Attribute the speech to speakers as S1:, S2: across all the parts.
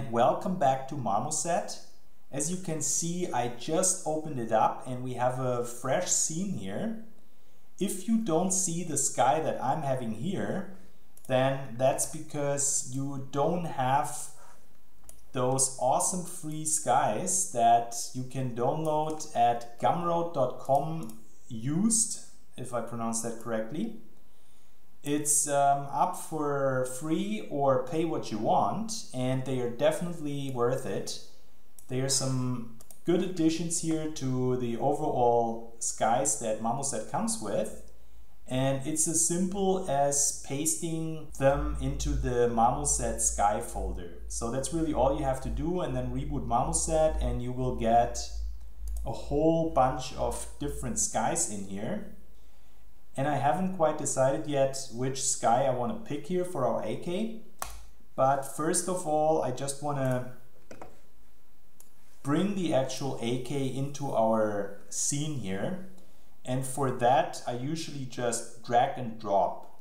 S1: and welcome back to Marmoset. As you can see, I just opened it up and we have a fresh scene here. If you don't see the sky that I'm having here, then that's because you don't have those awesome free skies that you can download at gumroad.com used, if I pronounce that correctly. It's up for free or pay what you want, and they are definitely worth it. There are some good additions here to the overall skies that Marmoset comes with, and it's as simple as pasting them into the Marmoset sky folder. So that's really all you have to do, and then reboot Marmoset and you will get a whole bunch of different skies in here. And I haven't quite decided yet which sky I want to pick here for our AK. But first of all, I just want to bring the actual AK into our scene here. And for that, I usually just drag and drop.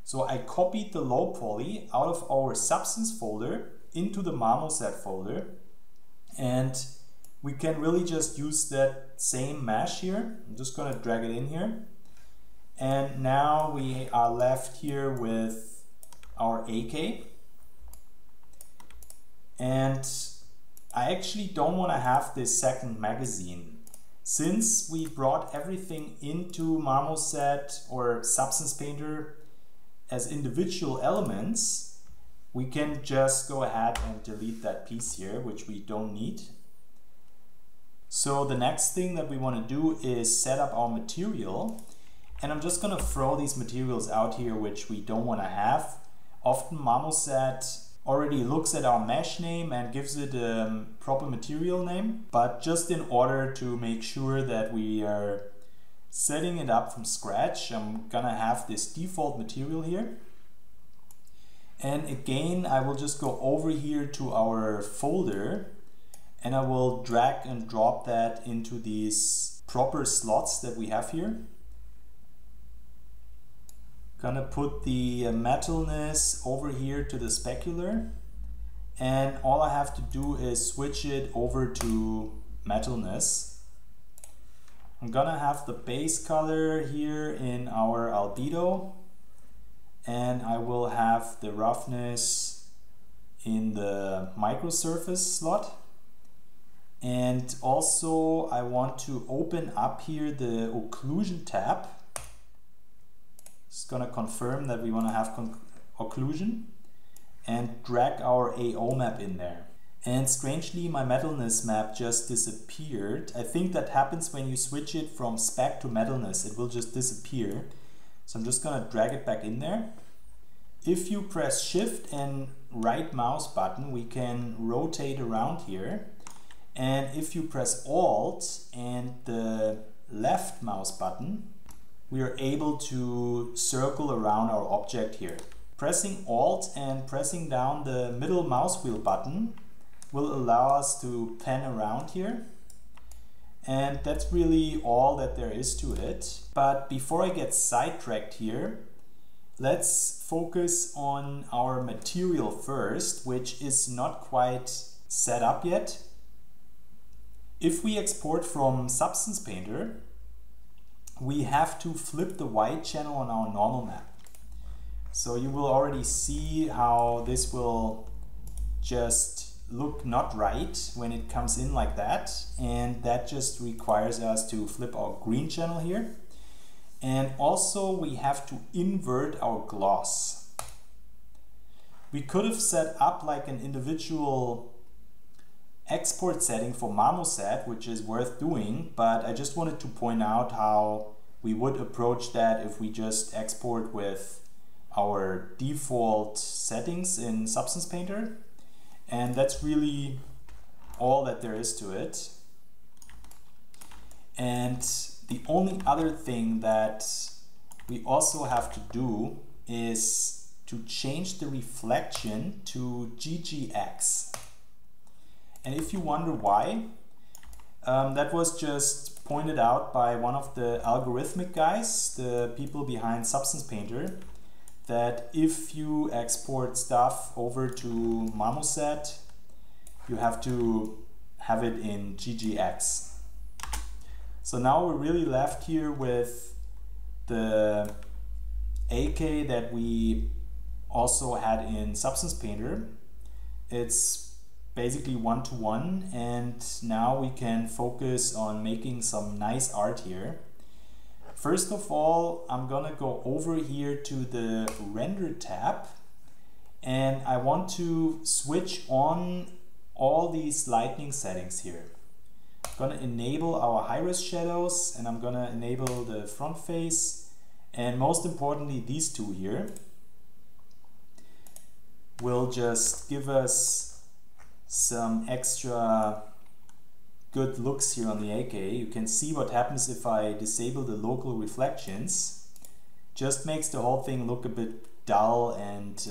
S1: So I copied the low poly out of our substance folder into the Marmoset folder. And we can really just use that same mesh here. I'm just going to drag it in here. And now we are left here with our AK. And I actually don't want to have this second magazine. Since we brought everything into Marmoset or Substance Painter as individual elements, we can just go ahead and delete that piece here, which we don't need. So the next thing that we want to do is set up our material. And I'm just going to throw these materials out here which we don't want to have. Often Marmoset already looks at our mesh name and gives it a proper material name. But just in order to make sure that we are setting it up from scratch, I'm going to have this default material here. And again, I will just go over here to our folder and I will drag and drop that into these proper slots that we have here. Gonna put the metalness over here to the specular, and all I have to do is switch it over to metalness. I'm gonna have the base color here in our albedo, and I will have the roughness in the microsurface slot. And also I want to open up here the occlusion tab. Just gonna confirm that we want to have occlusion and drag our AO map in there. And strangely, my metalness map just disappeared. I think that happens when you switch it from spec to metalness. It will just disappear. So I'm just gonna drag it back in there. If you press shift and right mouse button, we can rotate around here. And if you press alt and the left mouse button, we are able to circle around our object here. Pressing Alt and pressing down the middle mouse wheel button will allow us to pan around here. And that's really all that there is to it. But before I get sidetracked here, let's focus on our material first, which is not quite set up yet. If we export from Substance Painter, we have to flip the white channel on our normal map. So you will already see how this will just look not right when it comes in like that. And that just requires us to flip our green channel here. And also we have to invert our gloss. We could have set up like an individual export setting for Marmoset, which is worth doing, but I just wanted to point out how we would approach that if we just export with our default settings in Substance Painter. And that's really all that there is to it. And the only other thing that we also have to do is to change the reflection to GGX. And if you wonder why, that was just pointed out by one of the algorithmic guys, the people behind Substance Painter, that if you export stuff over to Marmoset you have to have it in GGX. So now we're really left here with the AK that we also had in Substance Painter. It's basically one-to-one, and now we can focus on making some nice art here. First of all, I'm gonna go over here to the Render tab, and I want to switch on all these lighting settings here. I'm gonna enable our high-res shadows, and I'm gonna enable the front face, and most importantly these two here will just give us some extra good looks here on the AK. You can see what happens if I disable the local reflections. Just makes the whole thing look a bit dull, and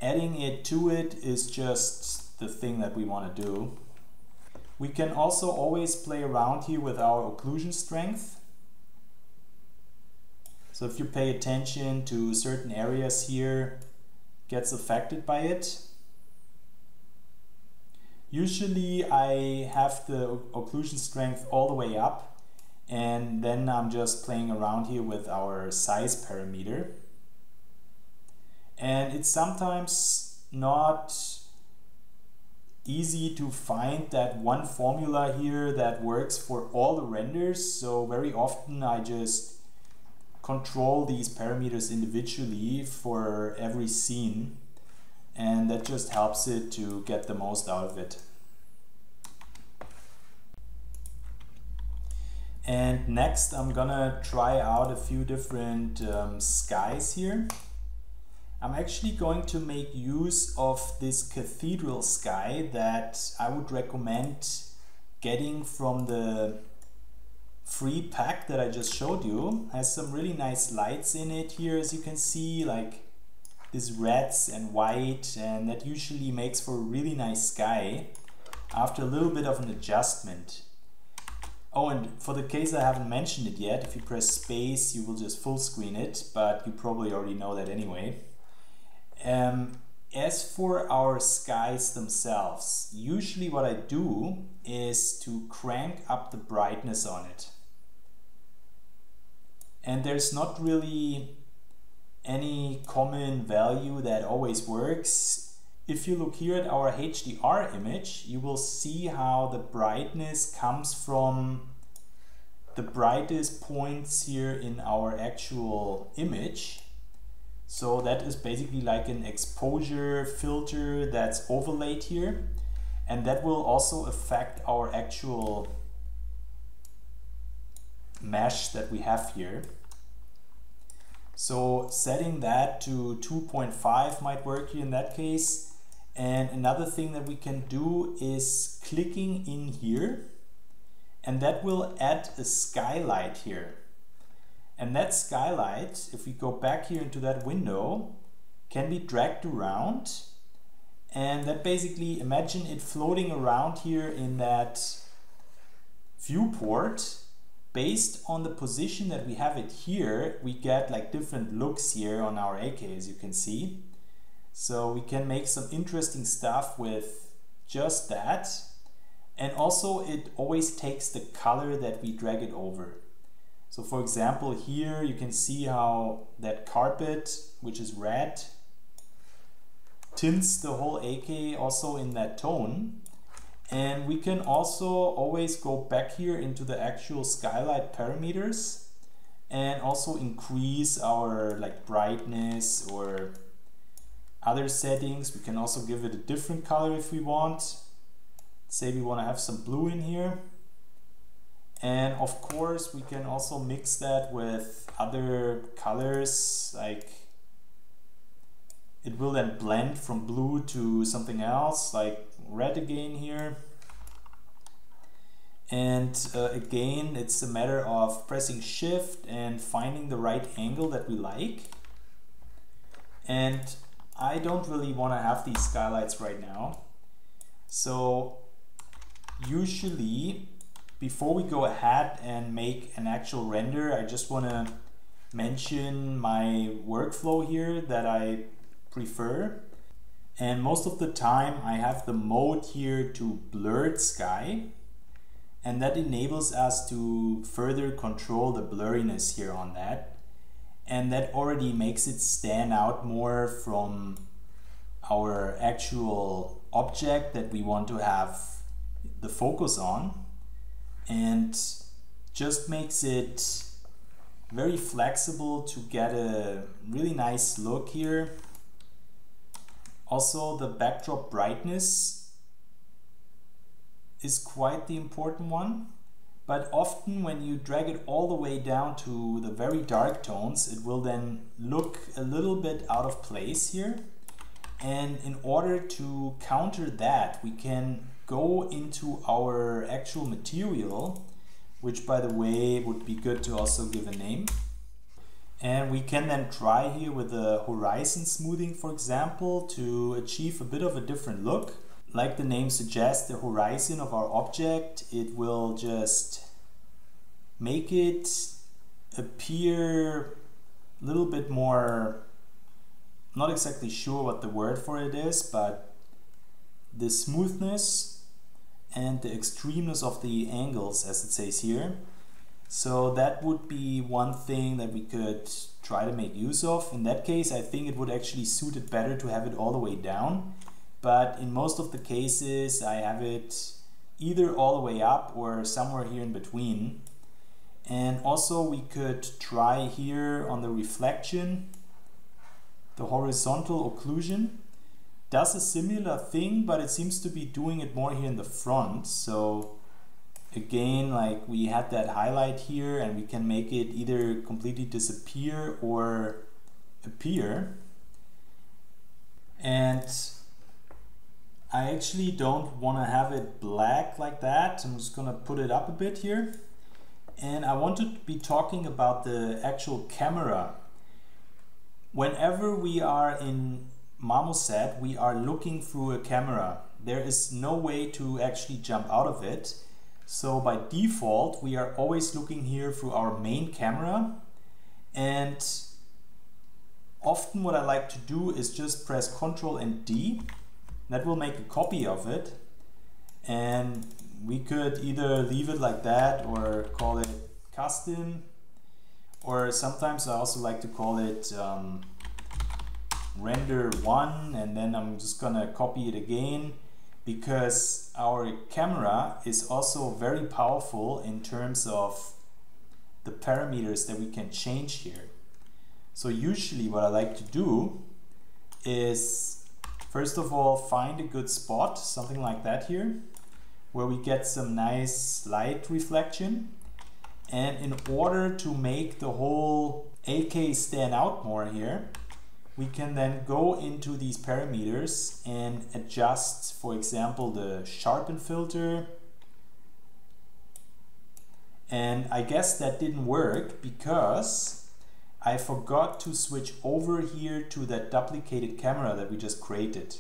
S1: adding it to it is just the thing that we want to do. We can also always play around here with our occlusion strength. So if you pay attention to certain areas here, gets affected by it. Usually I have the occlusion strength all the way up, and then I'm just playing around here with our size parameter. And it's sometimes not easy to find that one formula here that works for all the renders, so very often I just control these parameters individually for every scene, and that just helps it to get the most out of it. And next I'm gonna try out a few different skies here. I'm actually going to make use of this cathedral sky that I would recommend getting from the free pack that I just showed you. Has some really nice lights in it here, as you can see, like this reds and white, and that usually makes for a really nice sky after a little bit of an adjustment. Oh, and for the case I haven't mentioned it yet, if you press space you will just full screen it, but you probably already know that anyway. As for our skies themselves, usually what I do is to crank up the brightness on it. And there's not really any common value that always works. If you look here at our HDR image, you will see how the brightness comes from the brightest points here in our actual image. So that is basically like an exposure filter that's overlaid here, and that will also affect our actual mesh that we have here. So setting that to 2.5 might work here in that case. And another thing that we can do is clicking in here, and that will add a skylight here. And that skylight, if we go back here into that window, can be dragged around, and that basically, imagine it floating around here in that viewport. Based on the position that we have it here, we get like different looks here on our AK, as you can see. So we can make some interesting stuff with just that. And also it always takes the color that we drag it over. So for example, here you can see how that carpet, which is red, tints the whole AK also in that tone. And we can also always go back here into the actual skylight parameters and also increase our like brightness or other settings. We can also give it a different color if we want. Say we want to have some blue in here. And of course we can also mix that with other colors, like it will then blend from blue to something else, like red again here. And again, it's a matter of pressing shift and finding the right angle that we like. And I don't really want to have these skylights right now. So usually before we go ahead and make an actual render, I just want to mention my workflow here that I prefer. And most of the time I have the mode here to blurred sky, and that enables us to further control the blurriness here on that, and that already makes it stand out more from our actual object that we want to have the focus on, and just makes it very flexible to get a really nice look here. Also, the backdrop brightness is quite the important one, but often when you drag it all the way down to the very dark tones, it will then look a little bit out of place here. And in order to counter that, we can go into our actual material, which by the way would be good to also give a name. And we can then try here with the horizon smoothing, for example, to achieve a bit of a different look. Like the name suggests, the horizon of our object, it will just make it appear a little bit more, not exactly sure what the word for it is, but the smoothness and the extremeness of the angles, as it says here. So that would be one thing that we could try to make use of. In that case, I think it would actually suit it better to have it all the way down. But in most of the cases, I have it either all the way up or somewhere here in between. And also we could try here on the reflection, the horizontal occlusion does a similar thing, but it seems to be doing it more here in the front. So again, like we had that highlight here, and we can make it either completely disappear or appear. And I actually don't want to have it black like that. I'm just gonna put it up a bit here. And I want to be talking about the actual camera. Whenever we are in Marmoset, we are looking through a camera. There is no way to actually jump out of it. So by default, we are always looking here through our main camera. And often what I like to do is just press Ctrl and D. That will make a copy of it. And we could either leave it like that or call it custom. Or sometimes I also like to call it render 1, and then I'm just gonna copy it again, because our camera is also very powerful in terms of the parameters that we can change here. So usually what I like to do is first of all find a good spot, something like that here, where we get some nice light reflection. And in order to make the whole AK stand out more here, we can then go into these parameters and adjust, for example, the sharpen filter. And I guess that didn't work because I forgot to switch over here to that duplicated camera that we just created.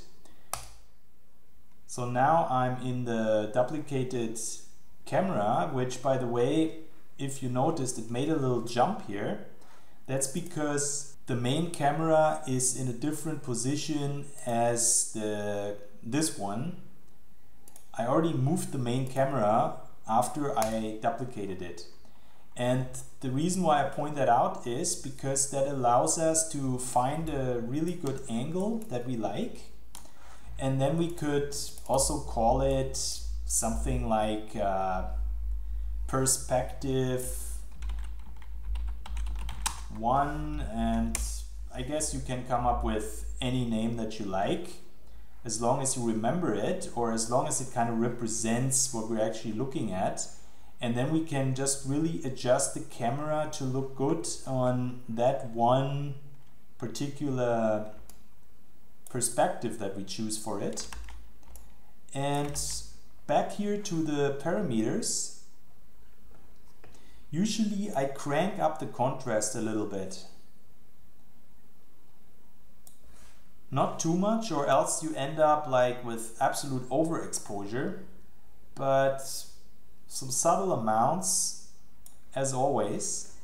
S1: So now I'm in the duplicated camera, which by the way, if you noticed, it made a little jump here. That's because the main camera is in a different position as this one. I already moved the main camera after I duplicated it. And the reason why I point that out is because that allows us to find a really good angle that we like. And then we could also call it something like perspective 1, and I guess you can come up with any name that you like, as long as you remember it, or as long as it kind of represents what we're actually looking at. And then we can just really adjust the camera to look good on that one particular perspective that we choose for it. And back here to the parameters, usually I crank up the contrast a little bit. Not too much, or else you end up like with absolute overexposure, but some subtle amounts as always.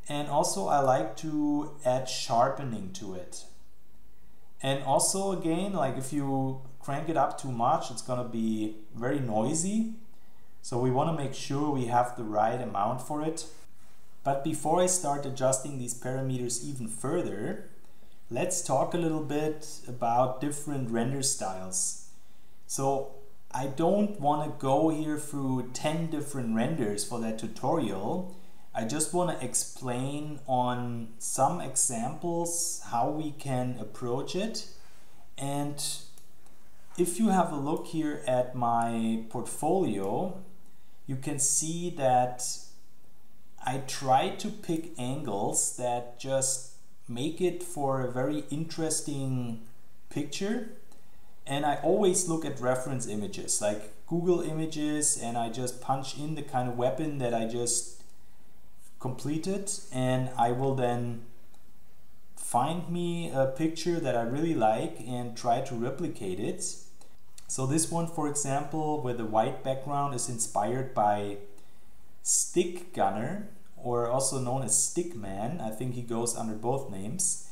S1: And also I like to add sharpening to it. And also again, like if you crank it up too much, it's gonna be very noisy. So we wanna make sure we have the right amount for it. But before I start adjusting these parameters even further, let's talk a little bit about different render styles. So I don't want to go here through 10 different renders for that tutorial. I just want to explain on some examples how we can approach it. And if you have a look here at my portfolio, you can see that I try to pick angles that just make it for a very interesting picture. And I always look at reference images like Google Images, and I just punch in the kind of weapon that I just completed, and I will then find me a picture that I really like and try to replicate it. So this one, for example, with the white background, is inspired by Stick Gunner, or also known as Stickman. I think he goes under both names.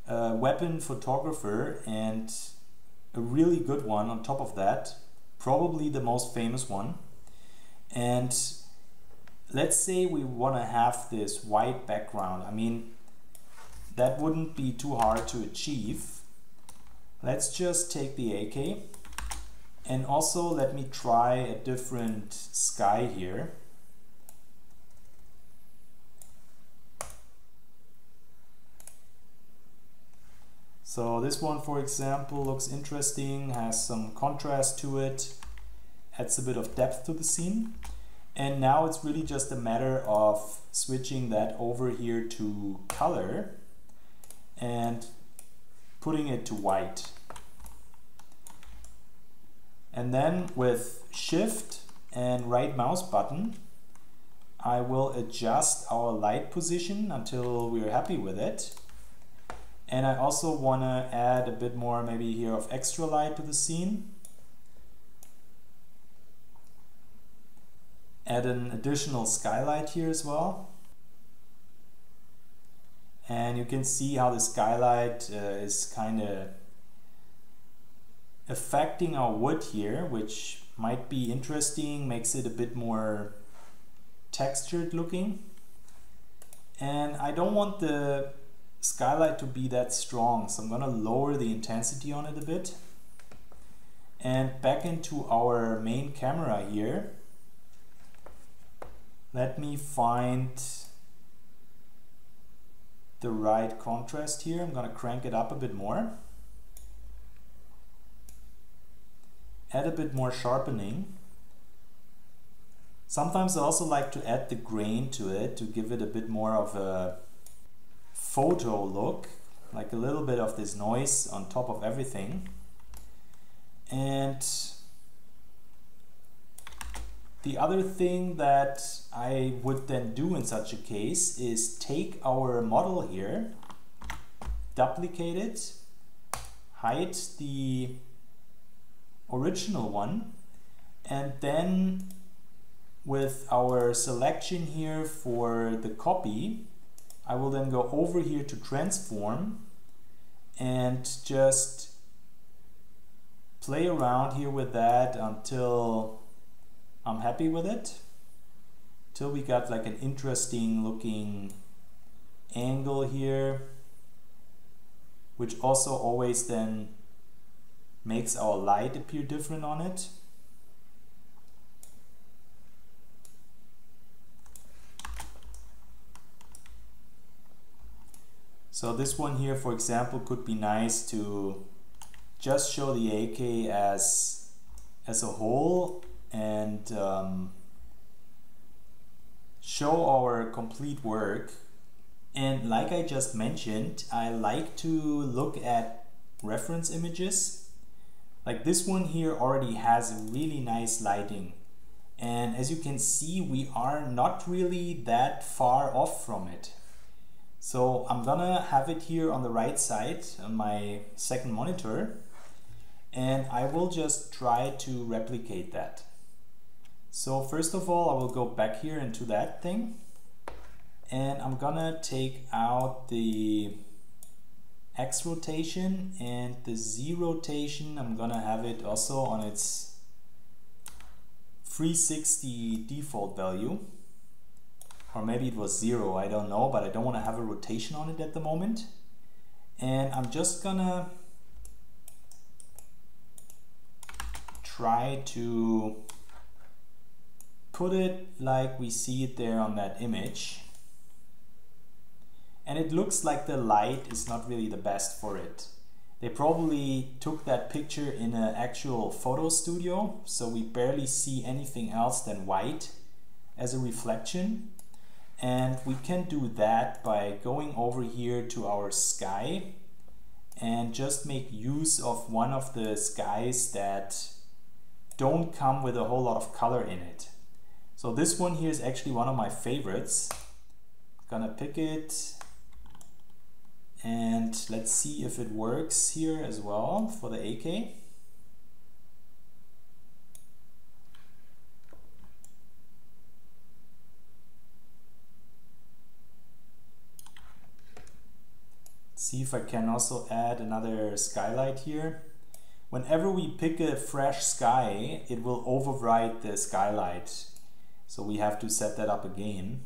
S1: A weapon photographer, and a really good one on top of that, probably the most famous one. And let's say we want to have this white background. I mean, that wouldn't be too hard to achieve. Let's just take the AK, and also let me try a different sky here. So this one, for example, looks interesting, has some contrast to it, adds a bit of depth to the scene. And now it's really just a matter of switching that over here to color and putting it to white. And then with Shift and right mouse button, I will adjust our light position until we're happy with it. And I also want to add a bit more maybe here of extra light to the scene. Add an additional skylight here as well. And you can see how the skylight is kind of affecting our wood here, which might be interesting, makes it a bit more textured looking. And I don't want the skylight to be that strong, so I'm gonna lower the intensity on it a bit. And back into our main camera here, let me find the right contrast here. I'm gonna crank it up a bit more. Add a bit more sharpening. Sometimes I also like to add the grain to it to give it a bit more of a photo look, like a little bit of this noise on top of everything. And the other thing that I would then do in such a case is take our model here, duplicate it, hide the original one, and then with our selection here for the copy, I will then go over here to transform and just play around here with that until I'm happy with it, till we got like an interesting looking angle here, which also always then makes our light appear different on it. So this one here, for example, could be nice to just show the AK as a whole and show our complete work. And like I just mentioned, I like to look at reference images. Like this one here already has a really nice lighting. And as you can see, we are not really that far off from it. So I'm gonna have it here on the right side on my second monitor, and I will just try to replicate that. So first of all, I will go back here into that thing, and I'm gonna take out the X rotation, and the Z rotation I'm gonna have it also on its 360 default value, or maybe it was 0, I don't know, but I don't want to have a rotation on it at the moment. And I'm just gonna try to put it like we see it there on that image. And it looks like the light is not really the best for it. They probably took that picture in an actual photo studio, so we barely see anything else than white as a reflection. And we can do that by going over here to our sky and just make use of one of the skies that don't come with a whole lot of color in it. So this one here is actually one of my favorites. Gonna pick it. And let's see if it works here as well for the AK. See if I can also add another skylight here. Whenever we pick a fresh sky, it will override the skylight. So we have to set that up again.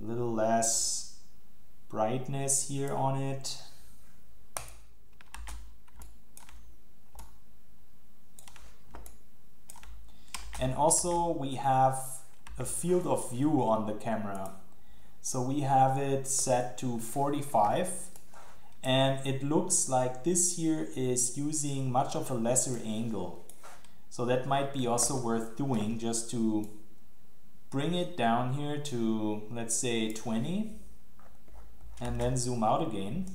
S1: A little less brightness here on it. And also we have a field of view on the camera. So we have it set to 45, and it looks like this here is using much of a lesser angle. So that might be also worth doing, just to bring it down here to, let's say, 20, and then zoom out again.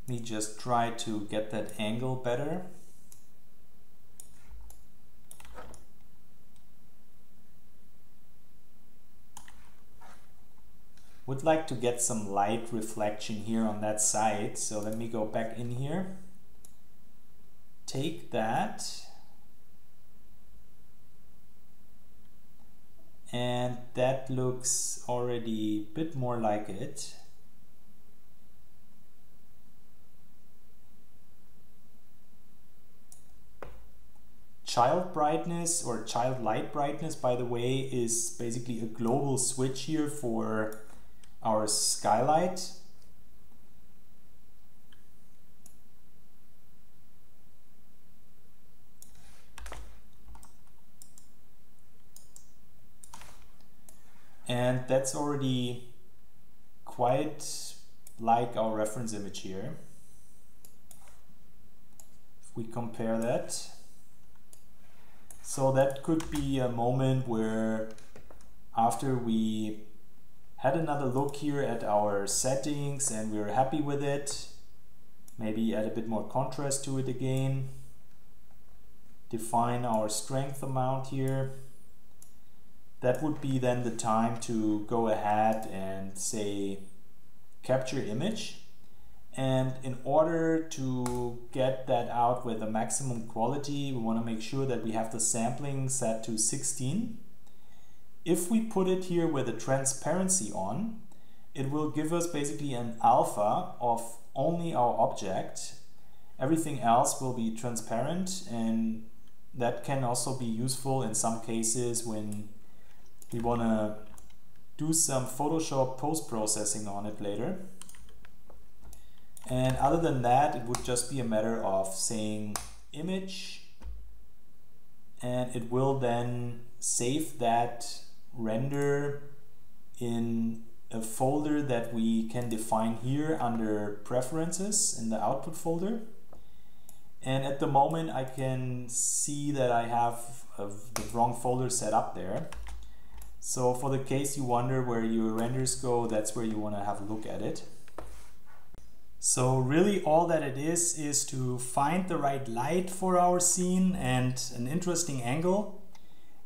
S1: Let me just try to get that angle better. Would like to get some light reflection here on that side, so let me go back in here. Take that and that looks already a bit more like it. Child brightness or child light brightness, by the way, is basically a global switch here for our skylight. And that's already quite like our reference image here. If we compare that. So that could be a moment where after we had another look here at our settings and we're happy with it, maybe add a bit more contrast to it again, define our strength amount here. That would be then the time to go ahead and say capture image. And in order to get that out with the maximum quality, we want to make sure that we have the sampling set to 16. If we put it here with the transparency on, it will give us basically an alpha of only our object. Everything else will be transparent, and that can also be useful in some cases when we want to do some Photoshop post-processing on it later. And other than that, it would just be a matter of saying image, and it will then save that render in a folder that we can define here under preferences in the output folder. And at the moment I can see that I have the wrong folder set up there. So for the case you wonder where your renders go, that's where you want to have a look at it. So really all that it is to find the right light for our scene and an interesting angle,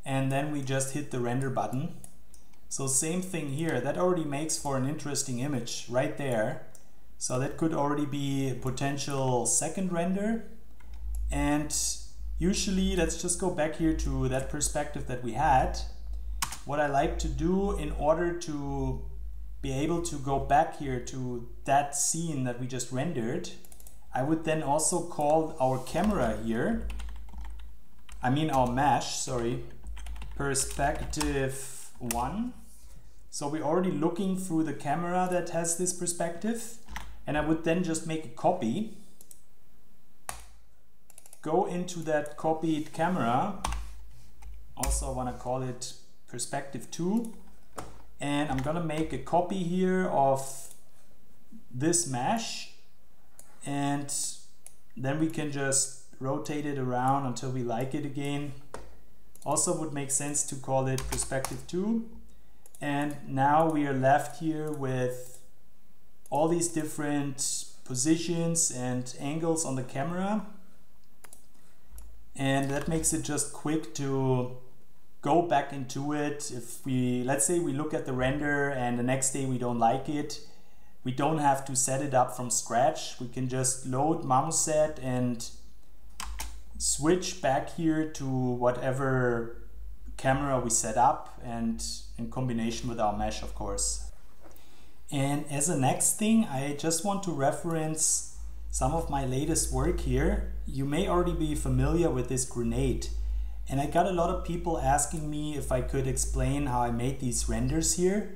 S1: and then we just hit the render button. So same thing here, that already makes for an interesting image right there. So that could already be a potential second render. And usually, let's just go back here to that perspective that we had. What I like to do in order to be able to go back here to that scene that we just rendered, I would then also call our camera here, our mesh, sorry, perspective 1. So we're already looking through the camera that has this perspective, and I would then just make a copy, go into that copied camera, also I want to call it perspective 2, and I'm gonna make a copy here of this mesh, and then we can just rotate it around until we like it again. Also would make sense to call it perspective 2. And now we are left here with all these different positions and angles on the camera. And that makes it just quick to go back into it. If we, let's say we look at the render and the next day we don't like it, we don't have to set it up from scratch. We can just load Marmoset and switch back here to whatever camera we set up, and in combination with our mesh, of course. And as a next thing, I just want to reference some of my latest work here. You may already be familiar with this grenade. And I got a lot of people asking me if I could explain how I made these renders here,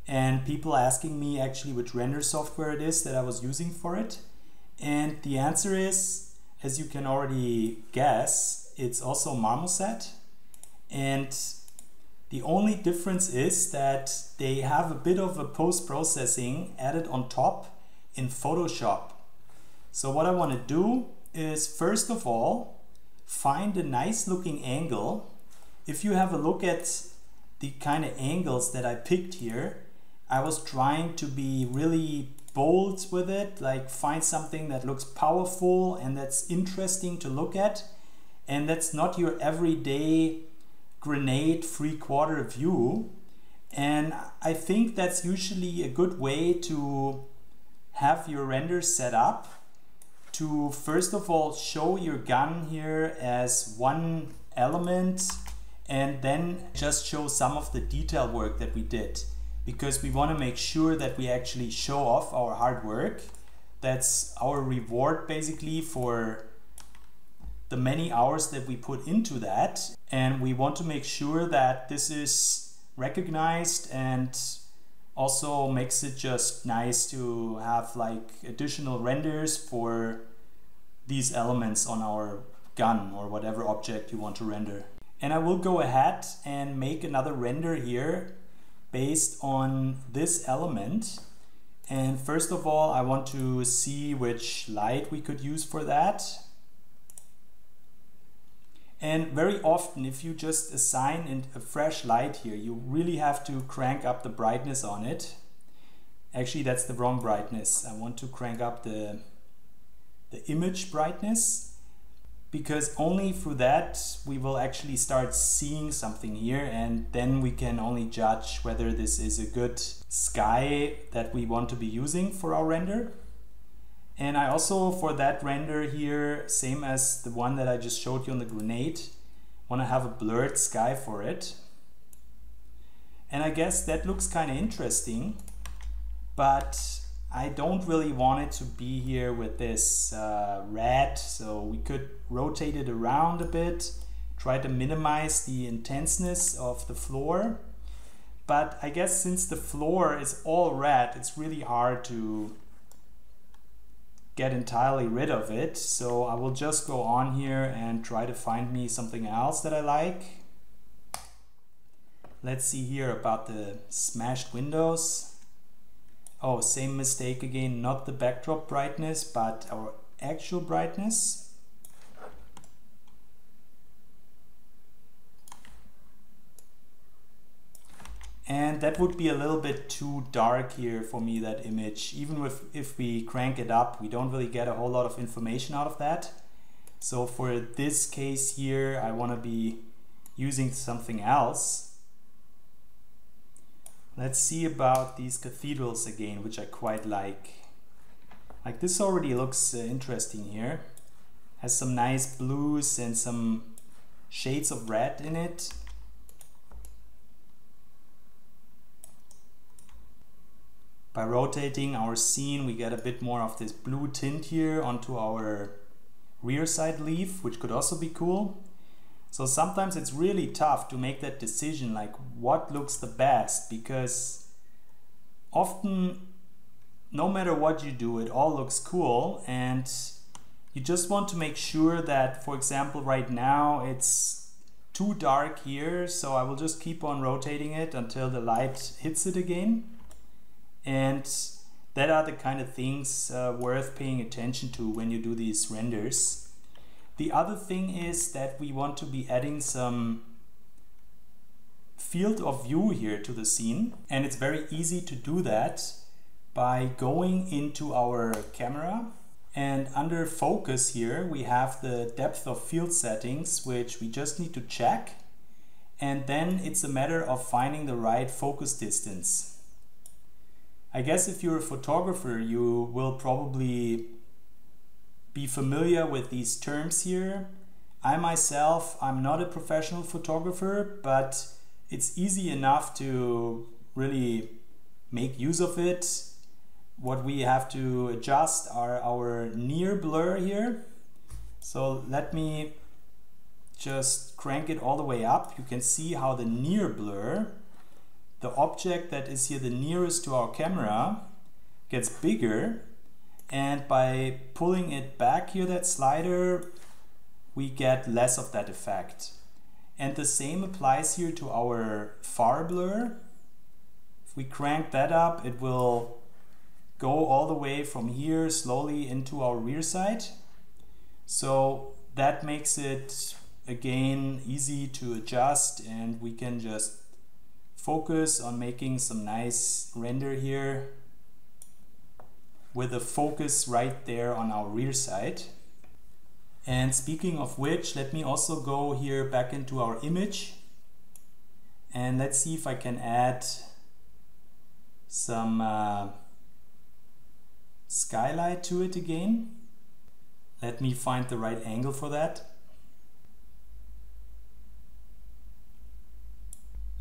S1: and people asking me actually which render software it is that I was using for it. And the answer is, as you can already guess, it's also Marmoset. And the only difference is that they have a bit of a post-processing added on top in Photoshop. So what I want to do is, first of all, find a nice looking angle. If you have a look at the kind of angles that I picked here, I was trying to be really bold with it, like find something that looks powerful and that's interesting to look at, and that's not your everyday grenade 3/4 view. And I think that's usually a good way to have your renders set up, to first of all show your gun here as one element, and then just show some of the detail work that we did, because we want to make sure that we actually show off our hard work. That's our reward basically for the many hours that we put into that, and we want to make sure that this is recognized, and also makes it just nice to have like additional renders for these elements on our gun or whatever object you want to render. And I will go ahead and make another render here based on this element. And first of all, I want to see which light we could use for that. And very often, if you just assign a fresh light here, you really have to crank up the brightness on it. Actually, that's the wrong brightness. I want to crank up the image brightness, because only through that we will actually start seeing something here, and then we can only judge whether this is a good sky that we want to be using for our render. And I also, for that render here, same as the one that I just showed you on the grenade, want to have a blurred sky for it. And I guess that looks kind of interesting, but I don't really want it to be here with this red, so we could rotate it around a bit, try to minimize the intenseness of the floor. But I guess since the floor is all red, it's really hard to get entirely rid of it. So I will just go on here and try to find me something else that I like. Let's see here about the smashed windows. Oh, same mistake again, not the backdrop brightness, but our actual brightness. And that would be a little bit too dark here for me, that image. Even if we crank it up, we don't really get a whole lot of information out of that. So for this case here, I want to be using something else. Let's see about these cathedrals again, which I quite like. Like this already looks interesting here. Has some nice blues and some shades of red in it. By rotating our scene, we get a bit more of this blue tint here onto our rear side leaf, which could also be cool. So sometimes it's really tough to make that decision, like what looks the best, because often, no matter what you do, it all looks cool, and you just want to make sure that, for example, right now it's too dark here, so I will just keep on rotating it until the light hits it again. And that are the kind of things worth paying attention to when you do these renders. The other thing is that we want to be adding some field of view here to the scene, and it's very easy to do that by going into our camera, and under focus here we have the depth of field settings, which we just need to check, and then it's a matter of finding the right focus distance. I guess if you're a photographer, you will probably be familiar with these terms here. I myself, I'm not a professional photographer, but it's easy enough to really make use of it. What we have to adjust are our near blur here. So let me just crank it all the way up. You can see how the near blur, the object that is here the nearest to our camera, gets bigger, and by pulling it back here, that slider, we get less of that effect. And the same applies here to our far blur. If we crank that up, it will go all the way from here slowly into our rear sight. So that makes it again easy to adjust, and we can just focus on making some nice render here with a focus right there on our rear side. And speaking of which, let me also go here back into our image, and let's see if I can add some skylight to it again. Let me find the right angle for that.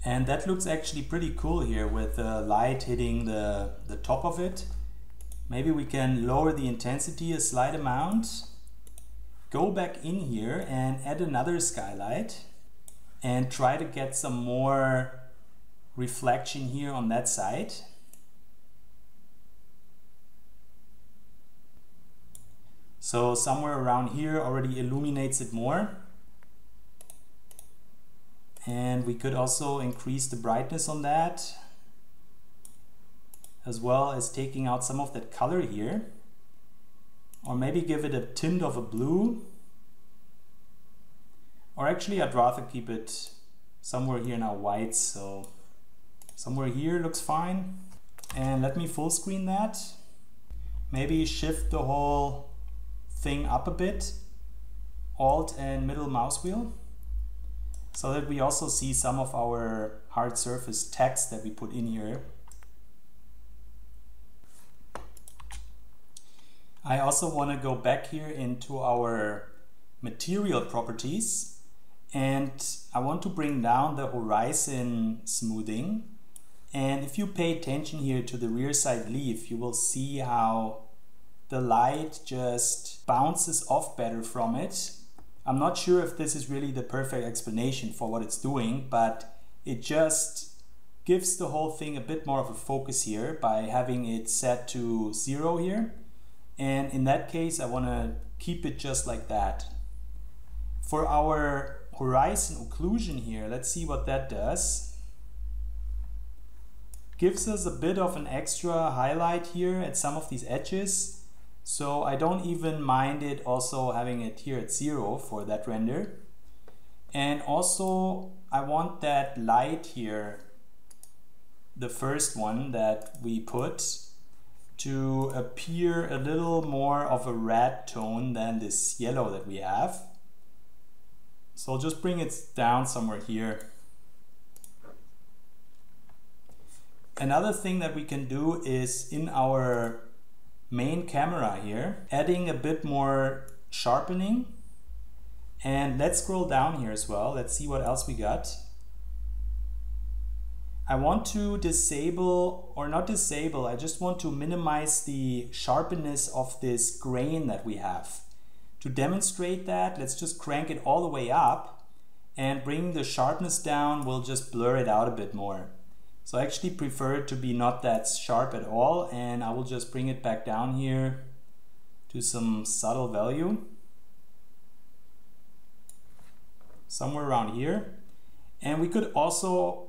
S1: And that looks actually pretty cool here with the light hitting the top of it. Maybe we can lower the intensity a slight amount, go back in here and add another skylight and try to get some more reflection here on that side. So somewhere around here already illuminates it more. And we could also increase the brightness on that, as well as taking out some of that color here, or maybe give it a tint of a blue, or actually I'd rather keep it somewhere here in our whites, so somewhere here looks fine. And let me full screen that, maybe shift the whole thing up a bit, Alt and middle mouse wheel, so that we also see some of our hard surface text that we put in here. I also want to go back here into our material properties, and I want to bring down the horizon smoothing. And if you pay attention here to the rear side leaf, you will see how the light just bounces off better from it. I'm not sure if this is really the perfect explanation for what it's doing, but it just gives the whole thing a bit more of a focus here by having it set to 0 here. And in that case, I want to keep it just like that. For our horizon occlusion here, let's see what that does. Gives us a bit of an extra highlight here at some of these edges. So I don't even mind it also having it here at 0 for that render. And also I want that light here, the first one that we put, to appear a little more of a red tone than this yellow that we have. So I'll just bring it down somewhere here. Another thing that we can do is in our main camera here, adding a bit more sharpening. And let's scroll down here as well. Let's see what else we got. I want to disable, or not disable, I just want to minimize the sharpness of this grain that we have. To demonstrate that, let's just crank it all the way up, and bringing the sharpness down will just blur it out a bit more. So I actually prefer it to be not that sharp at all, and I will just bring it back down here to some subtle value. Somewhere around here. And we could also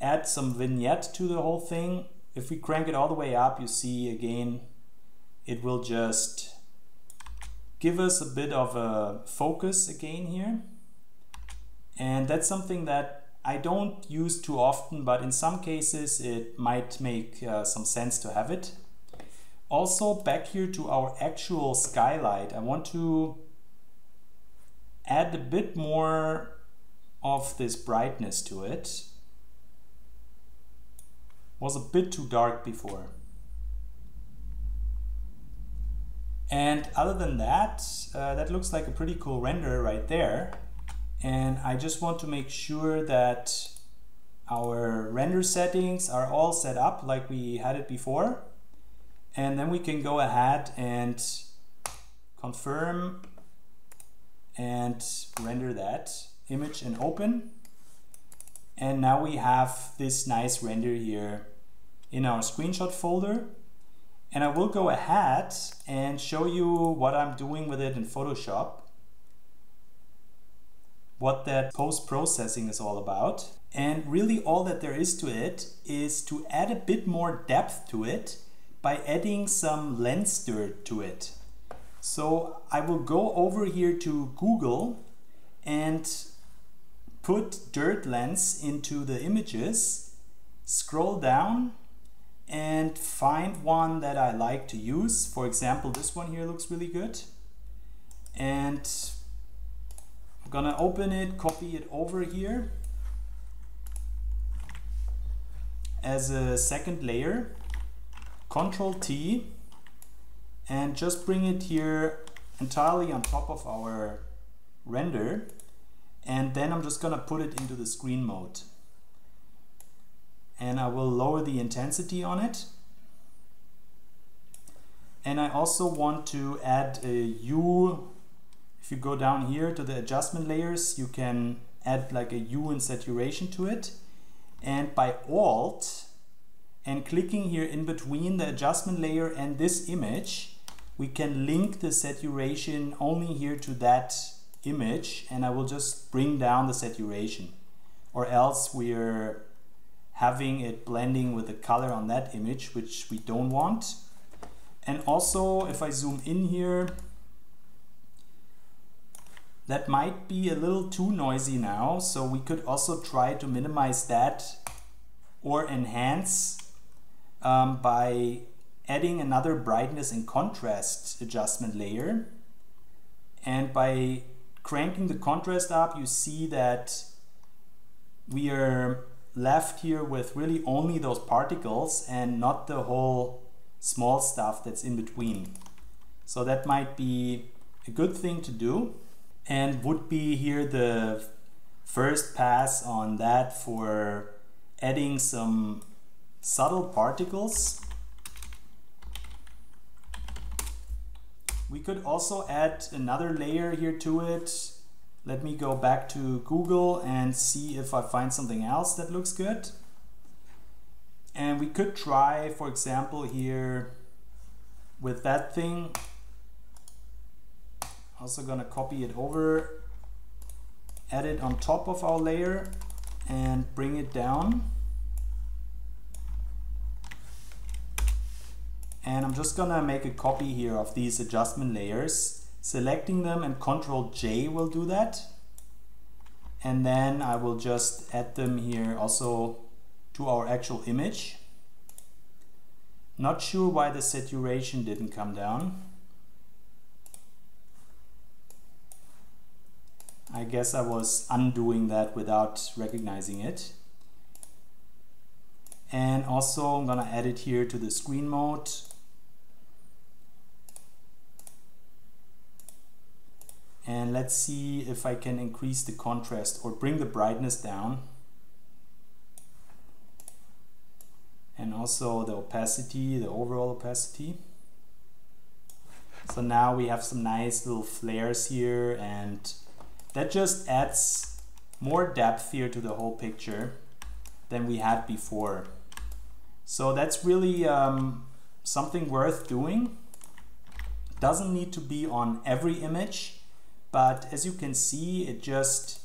S1: add some vignette to the whole thing. If we crank it all the way up, you see again, it will just give us a bit of a focus again here. And that's something that I don't use too often, but in some cases it might make some sense to have it. Also, back here to our actual skylight, I want to add a bit more of this brightness to it. Was a bit too dark before. And other than that, that looks like a pretty cool render right there. And I just want to make sure that our render settings are all set up like we had it before. And then we can go ahead and confirm and render that image and open. And now we have this nice render here in our screenshot folder. And I will go ahead and show you what I'm doing with it in Photoshop, what that post-processing is all about. And really all that there is to it is to add a bit more depth to it by adding some lens dirt to it. So I will go over here to Google and put dirt lens into the images, scroll down and find one that I like to use. For example, this one here looks really good. And I'm gonna open it, copy it over here as a second layer, Control T, and just bring it here entirely on top of our render. And then I'm just gonna put it into the screen mode. And I will lower the intensity on it. And I also want to add a hue. If you go down here to the adjustment layers, you can add like a hue and saturation to it. And by Alt and clicking here in between the adjustment layer and this image, we can link the saturation only here to that image, and I will just bring down the saturation, or else we're having it blending with the color on that image, which we don't want. And also, if I zoom in here, that might be a little too noisy now, so we could also try to minimize that or enhance by adding another brightness and contrast adjustment layer. And by cranking the contrast up, you see that we are left here with really only those particles and not the whole small stuff that's in between. So that might be a good thing to do, and would be here the first pass on that for adding some subtle particles. We could also add another layer here to it. Let me go back to Google and see if I find something else that looks good. And we could try, for example, here with that thing. Also gonna copy it over, add it on top of our layer and bring it down. And I'm just gonna make a copy here of these adjustment layers, selecting them, and Control J will do that. And then I will just add them here also to our actual image. Not sure why the saturation didn't come down. I guess I was undoing that without recognizing it. And also I'm gonna add it here to the screen mode. let's see if I can increase the contrast or bring the brightness down. And also the opacity, the overall opacity. So now we have some nice little flares here, and that just adds more depth here to the whole picture than we had before. So that's really something worth doing. Doesn't need to be on every image, but as you can see, it just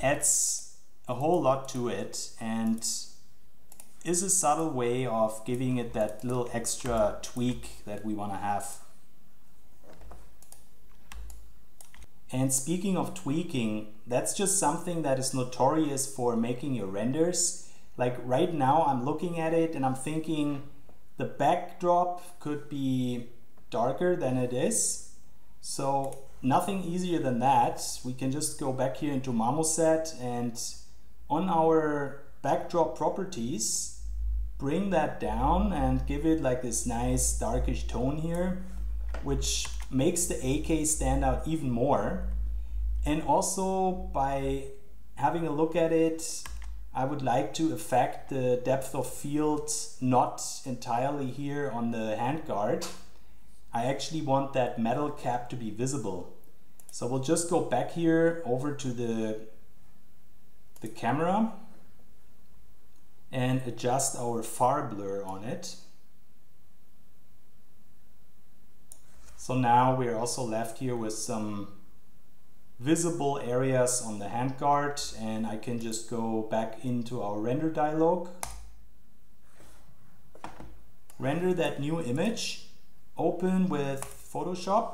S1: adds a whole lot to it and is a subtle way of giving it that little extra tweak that we want to have. And speaking of tweaking, that's just something that is notorious for making your renders. Like right now I'm looking at it and I'm thinking the backdrop could be darker than it is. So nothing easier than that. We can just go back here into Marmoset and on our backdrop properties, bring that down and give it like this nice darkish tone here, which makes the AK stand out even more. And also by having a look at it, I would like to affect the depth of field not entirely here on the handguard. I actually want that metal cap to be visible. So we'll just go back here over to the camera and adjust our far blur on it. So now we're also left here with some visible areas on the handguard, and I can just go back into our render dialog, render that new image, open with Photoshop,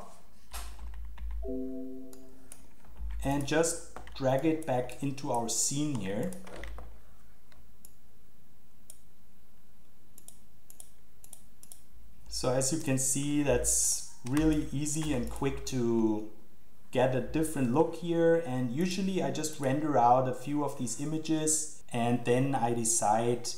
S1: and just drag it back into our scene here. So as you can see, that's really easy and quick to get a different look here, and usually I just render out a few of these images and then I decide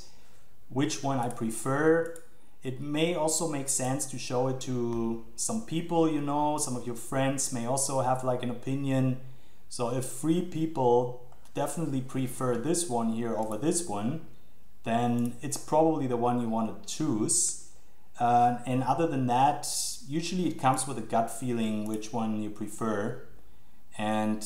S1: which one I prefer. It may also make sense to show it to some people, you know, some of your friends may also have like an opinion. So if 3 people definitely prefer this one here over this one, then it's probably the one you want to choose. And other than that, usually it comes with a gut feeling which one you prefer, and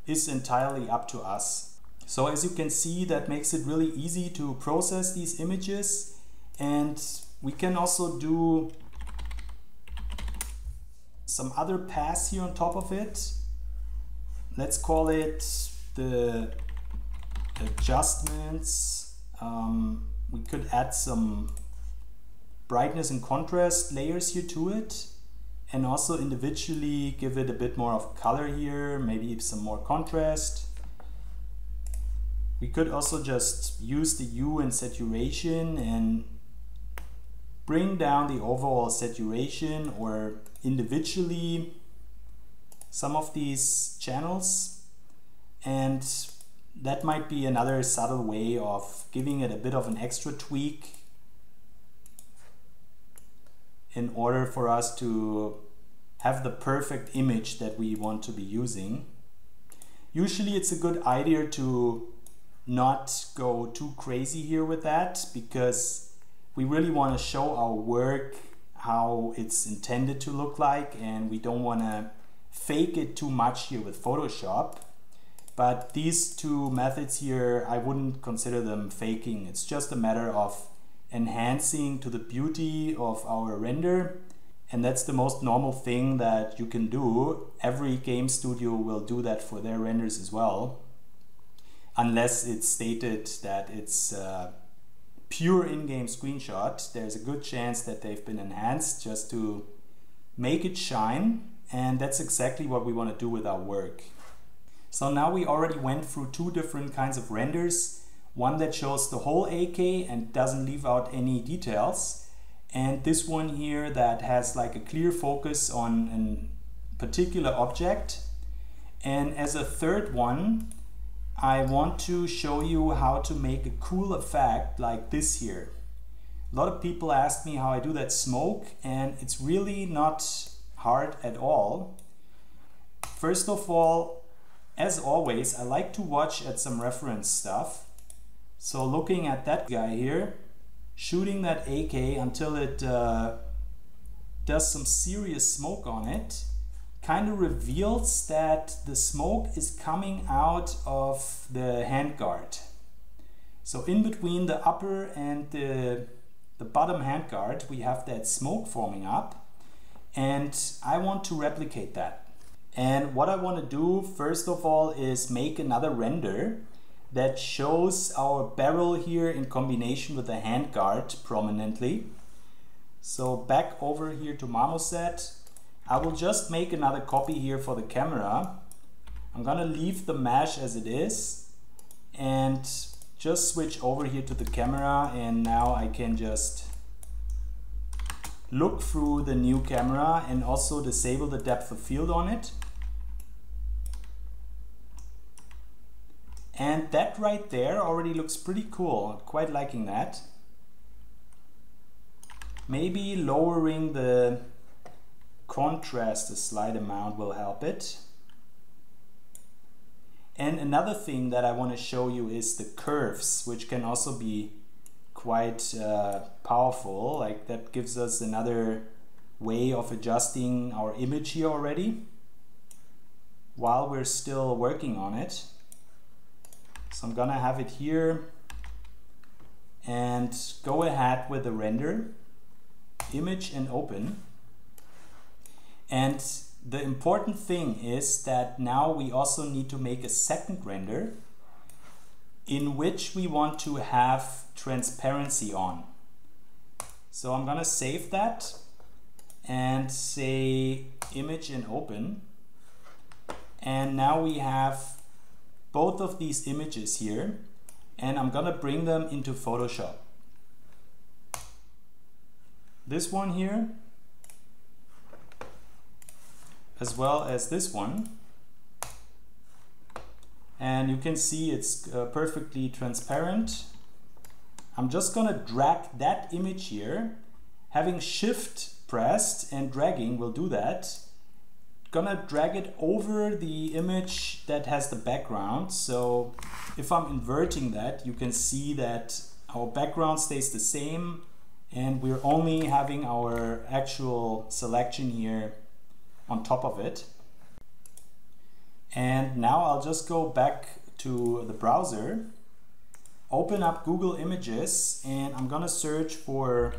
S1: is entirely up to us. So as you can see, that makes it really easy to process these images, and we can also do some other pass here on top of it. Let's call it the adjustments. We could add some brightness and contrast layers here to it, and also individually give it a bit more of color here, maybe some more contrast. We could also just use the hue and saturation and bring down the overall saturation, or individually some of these channels, and that might be another subtle way of giving it a bit of an extra tweak in order for us to have the perfect image that we want to be using. Usually it's a good idea to not go too crazy here with that, because we really want to show our work how it's intended to look like, and we don't want to fake it too much here with Photoshop. But these 2 methods here, I wouldn't consider them faking. It's just a matter of enhancing to the beauty of our render, and that's the most normal thing that you can do. Every game studio will do that for their renders as well, unless it's stated that it's a pure in-game screenshot. There's a good chance that they've been enhanced just to make it shine, and that's exactly what we want to do with our work. So now we already went through 2 different kinds of renders. One that shows the whole AK and doesn't leave out any details, and this one here that has like a clear focus on a particular object. And as a third one, I want to show you how to make a cool effect like this here. A lot of people ask me how I do that smoke, and it's really not hard at all. First of all, as always, I like to watch at some reference stuff. So looking at that guy here, shooting that AK until it does some serious smoke on it, kind of reveals that the smoke is coming out of the handguard. So in between the upper and the bottom handguard, we have that smoke forming up, and I want to replicate that. And what I want to do first of all is make another render that shows our barrel here in combination with the handguard prominently. So back over here to Marmoset, I will just make another copy here for the camera. I'm gonna leave the mesh as it is and just switch over here to the camera, and now I can just look through the new camera and also disable the depth of field on it. And that right there already looks pretty cool. I'm quite liking that. Maybe lowering the contrast a slight amount will help it. And another thing that I want to show you is the curves, which can also be quite powerful. Like that gives us another way of adjusting our image here already while we're still working on it. So I'm gonna have it here and go ahead with the render, image and open. And the important thing is that now we also need to make a second render in which we want to have transparency on. So I'm gonna save that and say image and open. And now we have both of these images here, and I'm gonna bring them into Photoshop. This one here, as well as this one. And you can see it's perfectly transparent. I'm just gonna drag that image here, having Shift pressed and dragging will do that. Gonna drag it over the image that has the background. So if I'm inverting that, you can see that our background stays the same and we're only having our actual selection here on top of it. And now I'll just go back to the browser, open up Google Images, and I'm gonna search for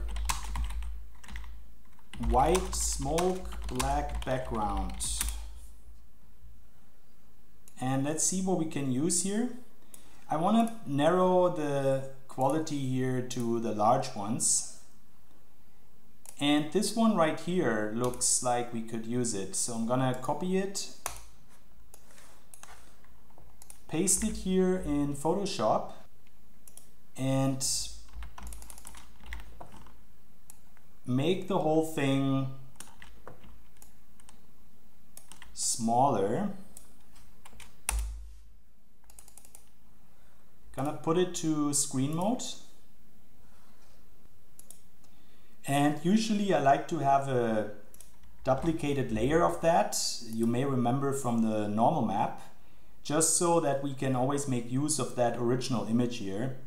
S1: white smoke black background. And let's see what we can use here. I want to narrow the quality here to the large ones. And this one right here looks like we could use it. So I'm gonna copy it, paste it here in Photoshop, and make the whole thing smaller. Gonna put it to screen mode. And usually I like to have a duplicated layer of that. You may remember from the normal map, just so that we can always make use of that original image here.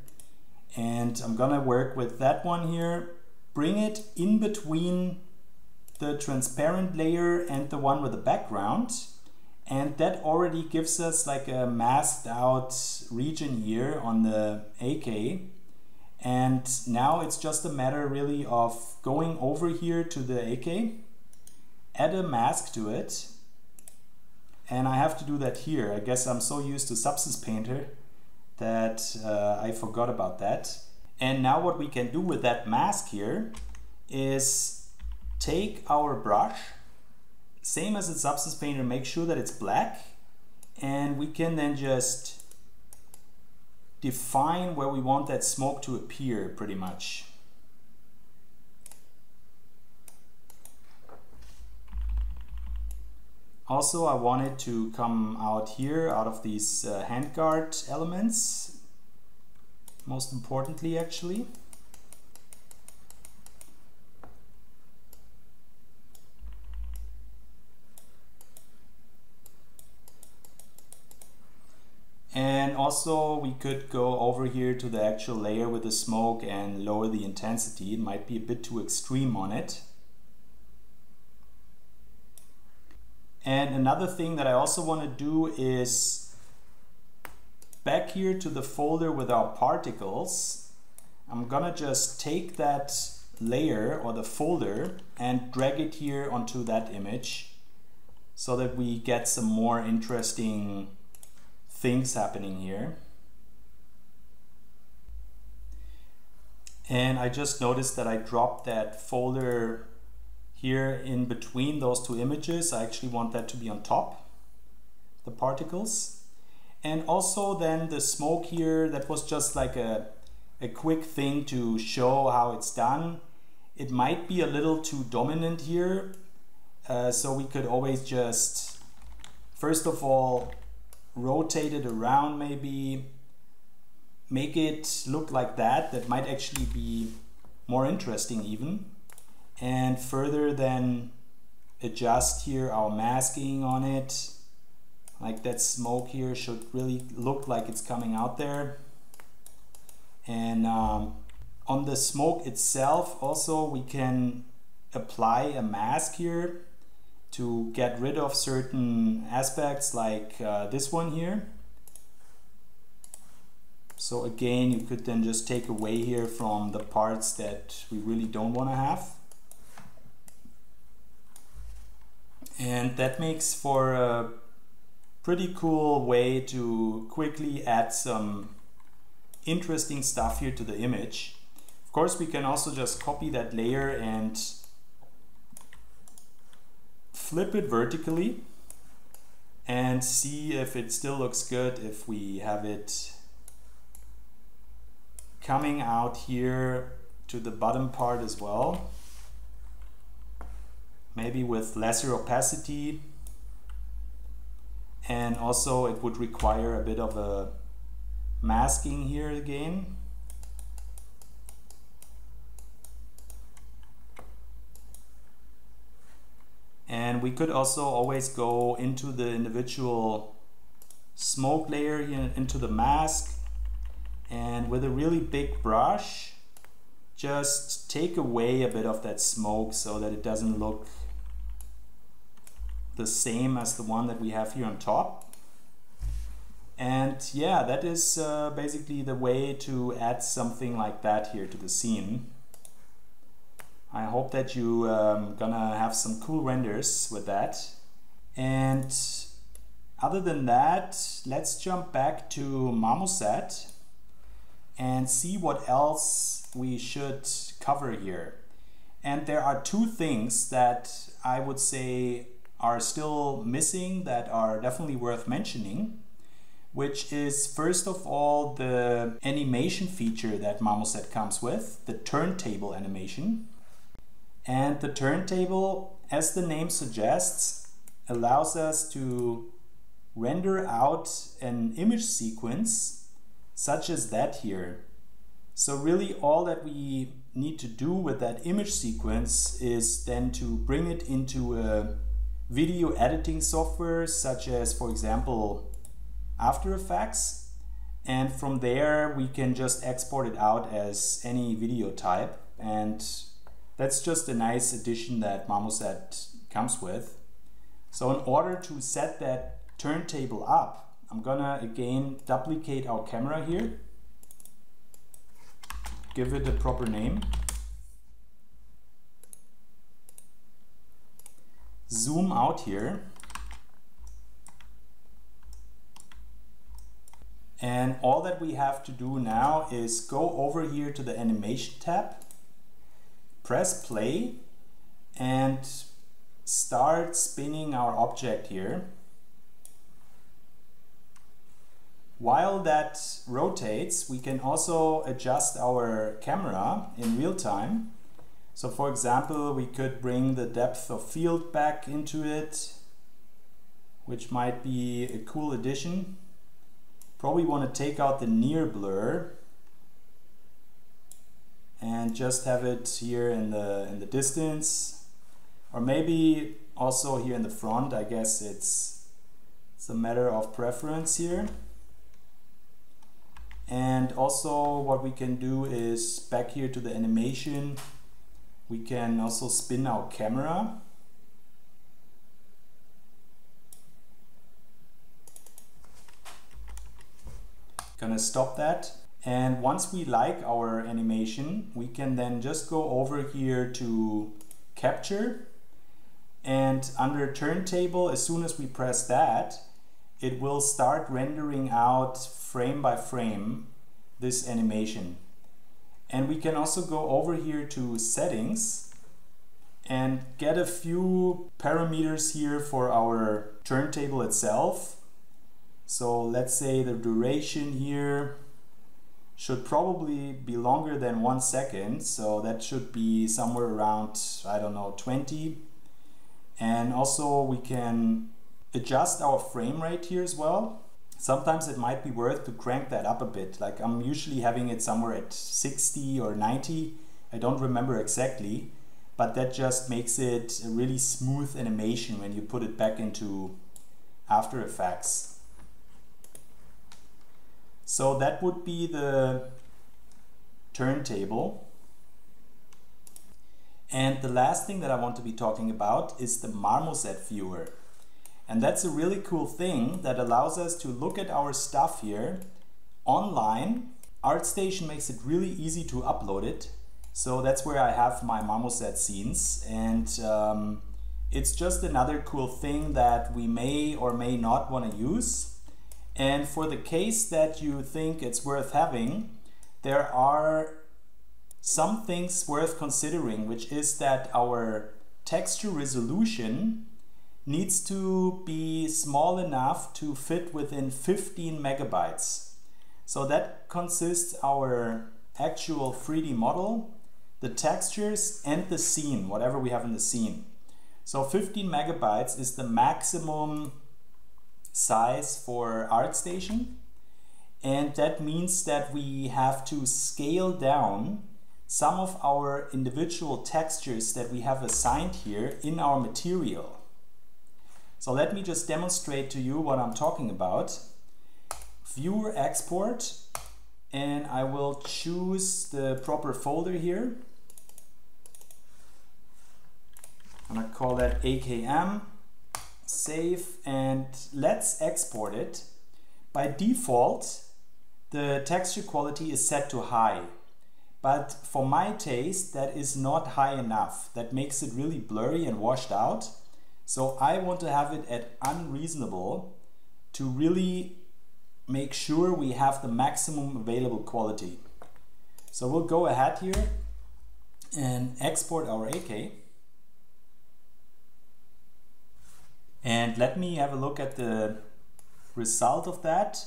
S1: And I'm gonna work with that one here, bring it in between the transparent layer and the one with the background. And that already gives us like a masked out region here on the AK. And now it's just a matter really of going over here to the AK, add a mask to it. And I have to do that here. I guess I'm so used to Substance Painter that I forgot about that. And now what we can do with that mask here is take our brush, same as in Substance Painter, make sure that it's black, and we can then just define where we want that smoke to appear pretty much. Also, I want it to come out here, out of these handguard elements, most importantly actually. And also we could go over here to the actual layer with the smoke and lower the intensity. It might be a bit too extreme on it. And another thing that I also want to do is back here to the folder with our particles, I'm gonna just take that layer or the folder and drag it here onto that image so that we get some more interesting things happening here. And I just noticed that I dropped that folder here in between those two images. I actually want that to be on top, the particles. And also then the smoke here, that was just like a quick thing to show how it's done. It might be a little too dominant here, so we could always just, first of all, rotate it around, maybe make it look like that. That might actually be more interesting even. And further then adjust here our masking on it. Like that smoke here should really look like it's coming out there. And on the smoke itself also we can apply a mask here to get rid of certain aspects, like this one here. So again, you could then just take away here from the parts that we really don't want to have. And that makes for a pretty cool way to quickly add some interesting stuff here to the image. Of course, we can also just copy that layer and flip it vertically and see if it still looks good if we have it coming out here to the bottom part as well. Maybe with lesser opacity, and also it would require a bit of a masking here again. And we could also always go into the individual smoke layer here, into the mask, and with a really big brush just take away a bit of that smoke so that it doesn't look the same as the one that we have here on top. And yeah, that is basically the way to add something like that here to the scene. I hope that you gonna have some cool renders with that. And other than that, let's jump back to Marmoset and see what else we should cover here. And there are two things that I would say are still missing that are definitely worth mentioning, which is first of all the animation feature that Marmoset comes with, the turntable animation. And the turntable, as the name suggests, allows us to render out an image sequence such as that here. So really all that we need to do with that image sequence is then to bring it into a video editing software such as, for example, After Effects, and from there we can just export it out as any video type, and that's just a nice addition that Marmoset comes with. So in order to set that turntable up, I'm gonna again duplicate our camera here, give it a proper name, zoom out here, and all that we have to do now is go over here to the animation tab, press play, and start spinning our object here. While that rotates, we can also adjust our camera in real time. So for example, we could bring the depth of field back into it, which might be a cool addition. Probably want to take out the near blur and just have it here in the distance, or maybe also here in the front. I guess it's a matter of preference here. And also what we can do is back here to the animation, we can also spin our camera. Gonna stop that. And once we like our animation, we can then just go over here to capture, and under turntable, as soon as we press that, it will start rendering out frame by frame this animation. And we can also go over here to settings and get a few parameters here for our turntable itself. So let's say the duration here should probably be longer than 1 second, so that should be somewhere around, I don't know, 20. And also we can adjust our frame rate here as well. Sometimes it might be worth to crank that up a bit. Like I'm usually having it somewhere at 60 or 90. I don't remember exactly, but that just makes it a really smooth animation when you put it back into After Effects. So that would be the turntable. And the last thing that I want to be talking about is the Marmoset viewer. And that's a really cool thing that allows us to look at our stuff here online. ArtStation makes it really easy to upload it. So that's where I have my Marmoset scenes. And it's just another cool thing that we may or may not want to use. And for the case that you think it's worth having, there are some things worth considering, which is that our texture resolution needs to be small enough to fit within 15 megabytes. So that consists our actual 3D model, the textures, and the scene, whatever we have in the scene. So 15 megabytes is the maximum size for ArtStation, and that means that we have to scale down some of our individual textures that we have assigned here in our material. So let me just demonstrate to you what I'm talking about. Viewer export, and I will choose the proper folder here. I'm gonna call that AKM. Save, and let's export it. By default, the texture quality is set to high, but for my taste that is not high enough. That makes it really blurry and washed out. So I want to have it at unreasonable to really make sure we have the maximum available quality. So we'll go ahead here and export our AK. And let me have a look at the result of that.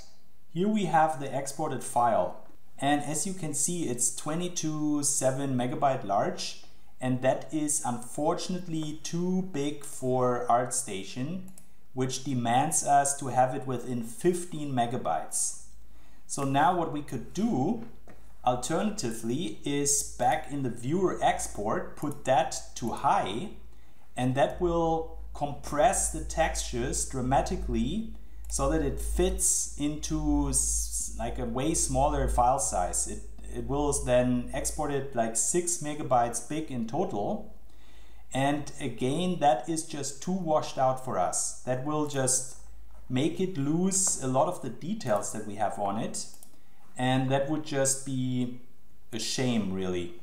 S1: Here we have the exported file. And as you can see, it's 22.7 megabyte large. And that is unfortunately too big for ArtStation, which demands us to have it within 15 megabytes. So now what we could do alternatively is back in the viewer export, put that to high, and that will compress the textures dramatically so that it fits into like a way smaller file size. It will then export it like 6 megabytes big in total. And again, that is just too washed out for us. That will just make it lose a lot of the details that we have on it. And that would just be a shame, really.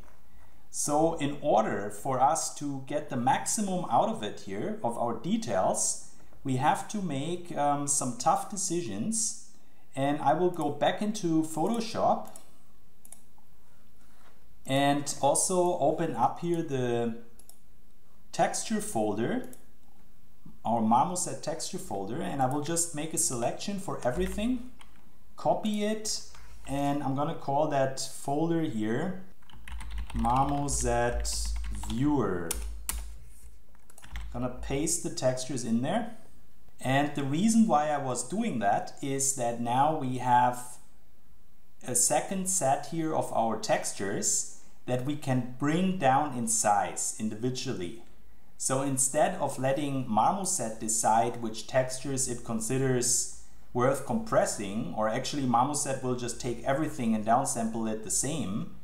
S1: So in order for us to get the maximum out of it here, of our details, we have to make some tough decisions. And I will go back into Photoshop and also open up here the texture folder, our Marmoset texture folder, and I will just make a selection for everything, copy it, and I'm gonna call that folder here Marmoset viewer. Gonna paste the textures in there. And the reason why I was doing that is that now we have a second set here of our textures that we can bring down in size individually. So instead of letting Marmoset decide which textures it considers worth compressing, or actually Marmoset will just take everything and downsample it the same,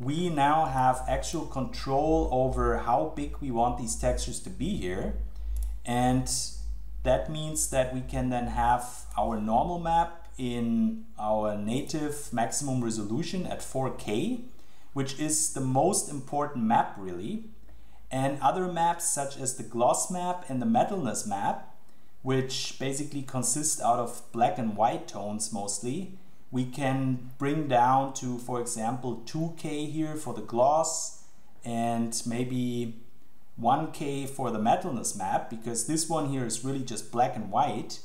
S1: we now have actual control over how big we want these textures to be here. And that means that we can then have our normal map in our native maximum resolution at 4K, which is the most important map really. And other maps such as the gloss map and the metalness map, which basically consist out of black and white tones mostly, we can bring down to, for example, 2K here for the gloss and maybe 1K for the metalness map, because this one here is really just black and white.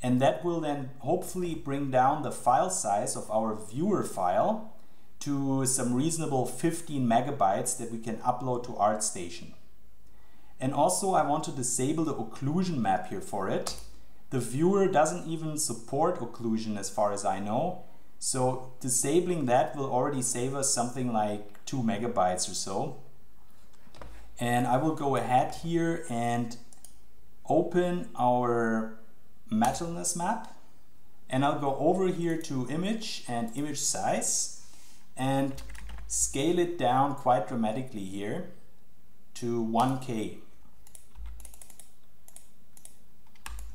S1: And that will then hopefully bring down the file size of our viewer file to some reasonable 15 megabytes that we can upload to ArtStation. And also I want to disable the occlusion map here for it. The viewer doesn't even support occlusion as far as I know, so disabling that will already save us something like 2 megabytes or so. And I will go ahead here and open our metalness map, and I'll go over here to image and image size and scale it down quite dramatically here to 1K.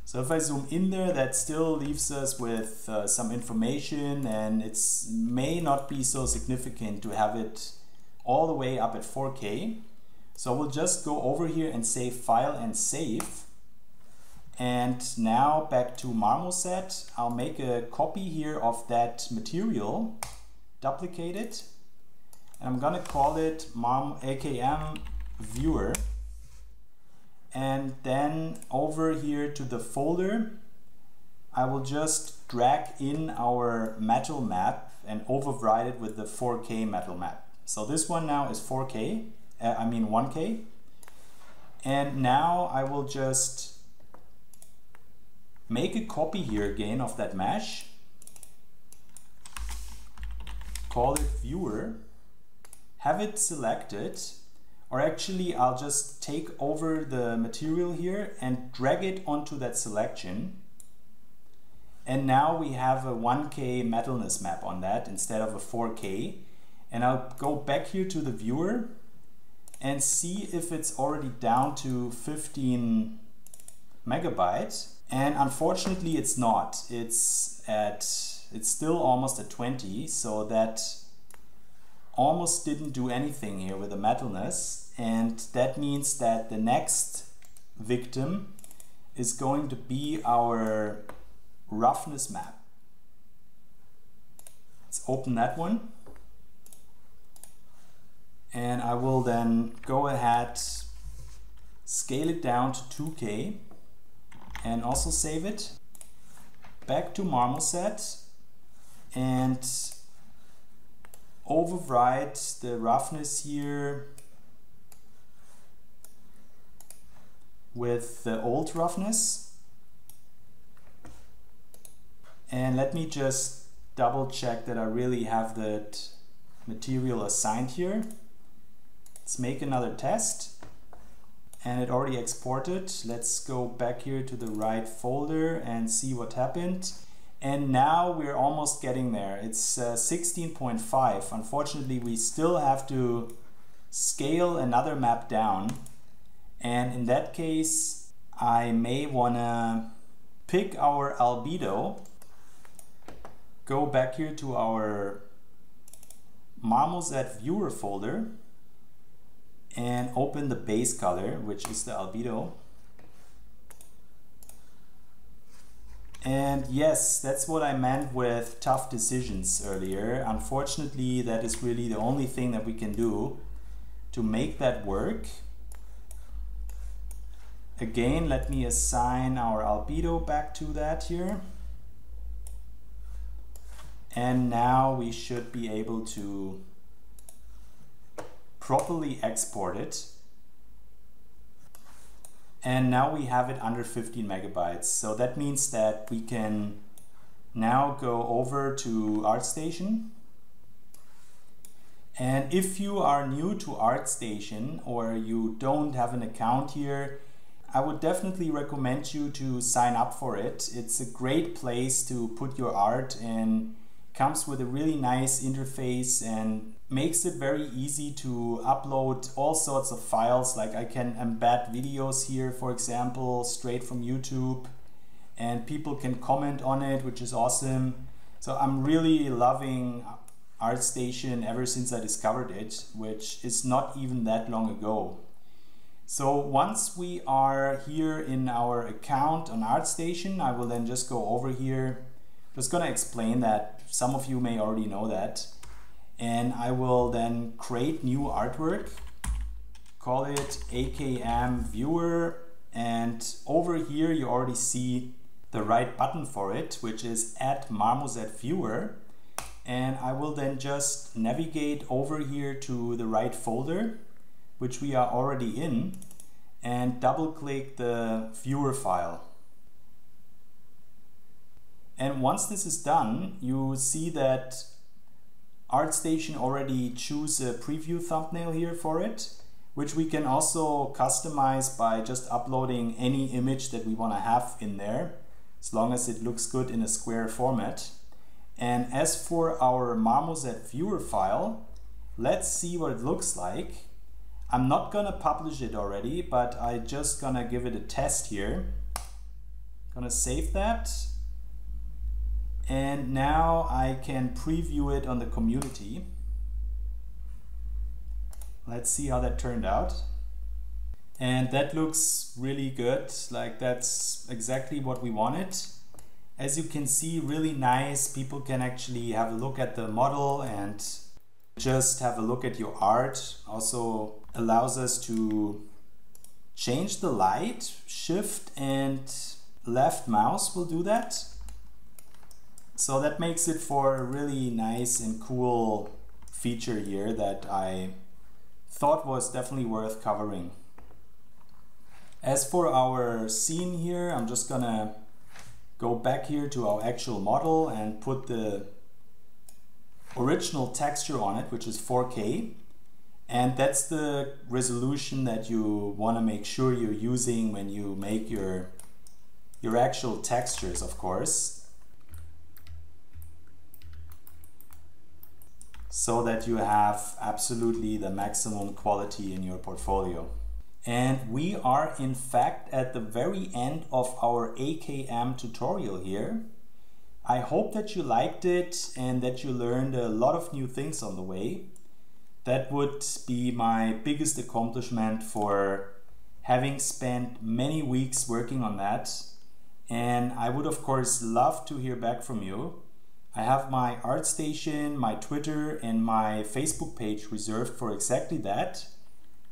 S1: So if I zoom in there, that still leaves us with some information, and it may not be so significant to have it all the way up at 4K. So we'll just go over here and say File and Save. And now back to Marmoset. I'll make a copy here of that material, duplicate it, and I'm gonna call it AKM Viewer. And then over here to the folder, I will just drag in our metal map and override it with the 4K metal map. So this one now is 1K. And now I will just make a copy here again of that mesh, call it Viewer, have it selected. Or actually, I'll just take over the material here and drag it onto that selection. And now we have a 1K metalness map on that instead of a 4K. And I'll go back here to the viewer and see if it's already down to 15 megabytes. And unfortunately, it's not. It's still almost at 20, so that almost didn't do anything here with the metalness. And that means that the next victim is going to be our roughness map. Let's open that one. And I will then go ahead, scale it down to 2K and also save it. Back to Marmoset and override the roughness here with the old roughness. And let me just double check that I really have that material assigned here. Let's make another test. And it already exported. Let's go back here to the right folder and see what happened. And now we're almost getting there. It's 16.5. Unfortunately, we still have to scale another map down. And in that case, I may wanna pick our albedo, go back here to our Marmoset viewer folder and open the base color, which is the albedo. And yes, that's what I meant with tough decisions earlier. Unfortunately, that is really the only thing that we can do to make that work. Again, let me assign our albedo back to that here. And now we should be able to properly export it. And now we have it under 15 megabytes. So that means that we can now go over to ArtStation. And if you are new to ArtStation or you don't have an account here, I would definitely recommend you to sign up for it. It's a great place to put your art and comes with a really nice interface and makes it very easy to upload all sorts of files. Like I can embed videos here, for example, straight from YouTube, and people can comment on it, which is awesome. So I'm really loving ArtStation ever since I discovered it, which is not even that long ago. So once we are here in our account on ArtStation, I will then just go over here. Just gonna explain that. Some of you may already know that. And I will then create new artwork, call it AKM viewer, and over here you already see the right button for it, which is add Marmoset viewer. And I will then just navigate over here to the right folder, which we are already in, and double click the viewer file. And once this is done, you see that ArtStation already choose a preview thumbnail here for it, which we can also customize by just uploading any image that we want to have in there, as long as it looks good in a square format. And as for our Marmoset viewer file, let's see what it looks like. I'm not gonna publish it already, but I just gonna give it a test here. Gonna save that. And now I can preview it on the community. Let's see how that turned out. And that looks really good. Like that's exactly what we wanted. As you can see, really nice. People can actually have a look at the model and just have a look at your art. Also allows us to change the light. Shift and left mouse will do that. So that makes it for a really nice and cool feature here that I thought was definitely worth covering. As for our scene here, I'm just gonna go back here to our actual model and put the original texture on it, which is 4K. And that's the resolution that you want to make sure you're using when you make your actual textures, of course. So that you have absolutely the maximum quality in your portfolio. And we are in fact at the very end of our AKM tutorial here. I hope that you liked it and that you learned a lot of new things on the way. That would be my biggest accomplishment for having spent many weeks working on that. And I would of course love to hear back from you. I have my ArtStation, my Twitter and my Facebook page reserved for exactly that.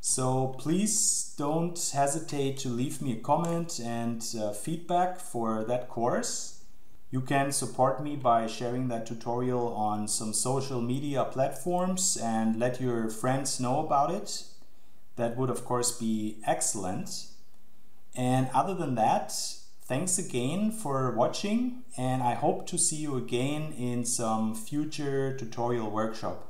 S1: So please don't hesitate to leave me a comment and feedback for that course. You can support me by sharing that tutorial on some social media platforms and let your friends know about it. That would of course be excellent. And other than that, thanks again for watching, and I hope to see you again in some future tutorial workshop.